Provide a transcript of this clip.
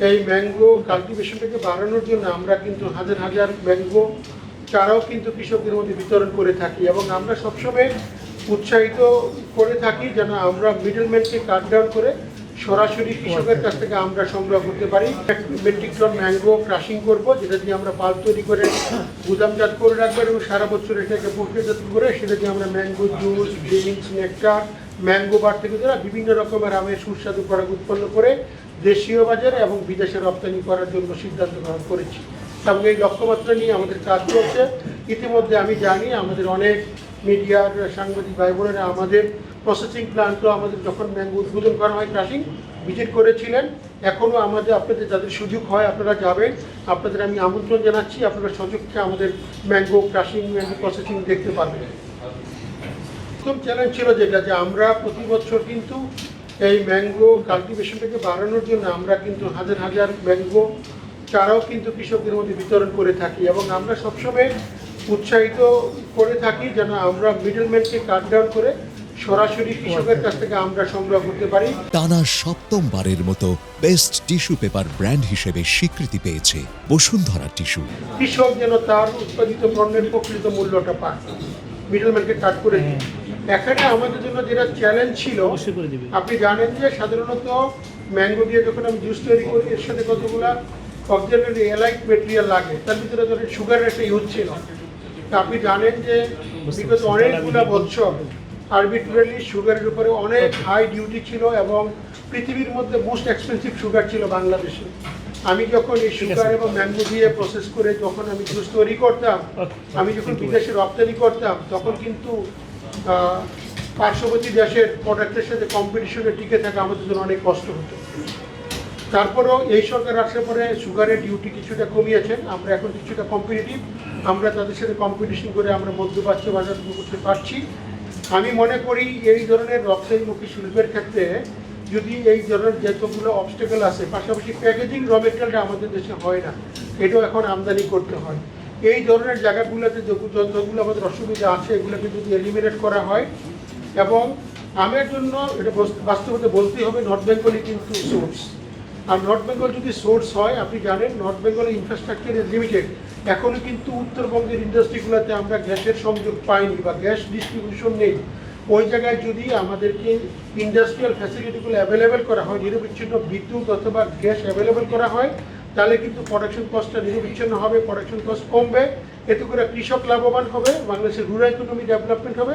এই ম্যাঙ্গো কাল্টিভেশনটাকে বাড়ানোর জন্য আমরা কিন্তু হাজার হাজার ম্যাঙ্গো চারাও কিন্তু কৃষকদের মধ্যে বিতরণ করে থাকি এবং আমরা সবসময় উৎসাহিত করে থাকি যেন আমরা মিডলম্যানকে কাট ডাউন করে সরাসরি কৃষকের কাছ থেকে আমরা সংগ্রহ করতে পারি। 1 মেট্রিক টন ম্যাঙ্গো ক্রাশিং করব, যেটা দিয়ে আমরা পাল্প তৈরি করে গুদামজাত করে রাখবো এবং সারা বছর এটাকে প্রক্রিয়াজাত করে সেটা দিয়ে আমরা mango juice, drinks, nectar, mango বার থেকে যারা বিভিন্ন রকমের আমের সুস্বাদু প্রোডাক্ট উৎপন্ন করে দেশীয় বাজারে এবং বিদেশে রপ্তানি করার জন্য সিদ্ধান্ত গ্রহণ করেছি এবং এই লক্ষ্যমাত্রা নিয়ে আমাদের কাজ চলছে। ইতিমধ্যে আমি জানি আমাদের অনেক মিডিয়ার সাংবাদিক ভাই বোনেরা আমাদের প্রসেসিং প্ল্যান্টও আমাদের যখন ম্যাঙ্গো উদ্বোধন করা হয় ক্রাশিং ভিজিট করেছিলেন। এখনও আমাদের আপনাদের যাদের সুযোগ হয় আপনারা যাবেন, আপনাদের আমি আমন্ত্রণ জানাচ্ছি, আপনারা সচক্ষে আমাদের ম্যাঙ্গো ক্রাশিং, ম্যাঙ্গো প্রসেসিং দেখতে পাবেন। প্রথম চ্যালেঞ্জ ছিল যেটা যে আমরা প্রতি বছর কিন্তু এই ম্যাঙ্গো কাল্টিভেশনটাকে বাড়ানোর জন্য আমরা কিন্তু হাজার হাজার ম্যাঙ্গো চারাও কিন্তু কৃষকদের মধ্যে বিতরণ করে থাকি এবং আমরা সবসময় উৎসাহিত করে থাকি যেন আমরা মিডলম্যানকে কাট ডাউন করে সরাসরি কৃষকের কাছ থেকে আমরা সংগ্রহ করতে পারি। টানা 7ম বারের মতো বেস্ট টিস্যু পেপার ব্র্যান্ড হিসেবে স্বীকৃতি পেয়েছে বসুন্ধরা টিস্যু। কৃষক যেন তার উৎপাদিত পণ্যের প্রকৃত মূল্যটা পায়, মিডলম্যানকে কাট করে দিই। এখানে আমাদের জন্য যেটা চ্যালেঞ্জ ছিল, আপনি জানেন যে সাধারণত ম্যাঙ্গো দিয়ে যখন আমি জুস তৈরি করি এর সাথে কতগুলা অক্সিজেনের এলাইট মেটেরিয়াল লাগে, তার ভিতরে ধরেন সুগারের একটা ইউজ ছিল। তা আপনি জানেন যে বিগত অনেকগুলো বছর আরবিট্রারি সুগারের উপরে অনেক হাই ডিউটি ছিল এবং পৃথিবীর মধ্যে মোস্ট এক্সপেন্সিভ সুগার ছিল বাংলাদেশে। আমি যখন এই সুগার এবং ম্যাঙ্গো দিয়ে প্রসেস করে যখন আমি জুস তৈরি করতাম, আমি যখন বিদেশে রপ্তানি করতাম, তখন কিন্তু পার্শ্ববর্তী দেশের প্রোডাক্টের সাথে কম্পিটিশনে টিকে থাকা আমাদের জন্য অনেক কষ্ট হতো। তারপরেও এই সরকার আসার পরে সুগারের ডিউটি কিছুটা কমিয়েছেন, আমরা এখন কিছুটা কম্পিটিটিভ, আমরা তাদের সাথে কম্পিটিশন করে আমরা মধ্যপ্রাচ্য বাজার করতে পারছি। আমি মনে করি এই ধরনের রপ্তানিমুখী শিল্পের ক্ষেত্রে যদি এই ধরনের যতগুলো অবস্টেকেল আছে, পাশাপাশি প্যাকেজিং র মেটেরিয়ালটা আমাদের দেশে হয় না, এটাও এখন আমদানি করতে হয়। এই ধরনের জায়গাগুলোতে যতগুলো আমাদের অসুবিধা আছে এগুলোকে যদি এলিমিনেট করা হয় এবং আমের জন্য এটা বাস্তবতা বলতেই হবে নর্থ বেঙ্গলই কিন্তু সোর্স। আর নর্থ বেঙ্গল যদি সোর্স হয়, আপনি জানেন নর্থ বেঙ্গলের ইনফ্রাস্ট্রাকচার ইজ লিমিটেড। এখনও কিন্তু উত্তরবঙ্গের ইন্ডাস্ট্রিগুলোতে আমরা গ্যাসের সংযোগ পাইনি বা গ্যাস ডিস্ট্রিবিউশন নেই। ওই জায়গায় যদি আমাদেরকে ইন্ডাস্ট্রিয়াল ফ্যাসিলিটিগুলো অ্যাভেলেবেল করা হয়, নিরবিচ্ছিন্ন বিদ্যুৎ অথবা গ্যাস অ্যাভেলেবেল করা হয়, তাহলে কিন্তু প্রোডাকশন কস্টটা নিরবিচ্ছিন্ন হবে, প্রোডাকশন কস্ট কমবে, এতে করে কৃষক লাভবান হবে, বাংলাদেশের রুরাল ইকোনমি ডেভেলপমেন্ট হবে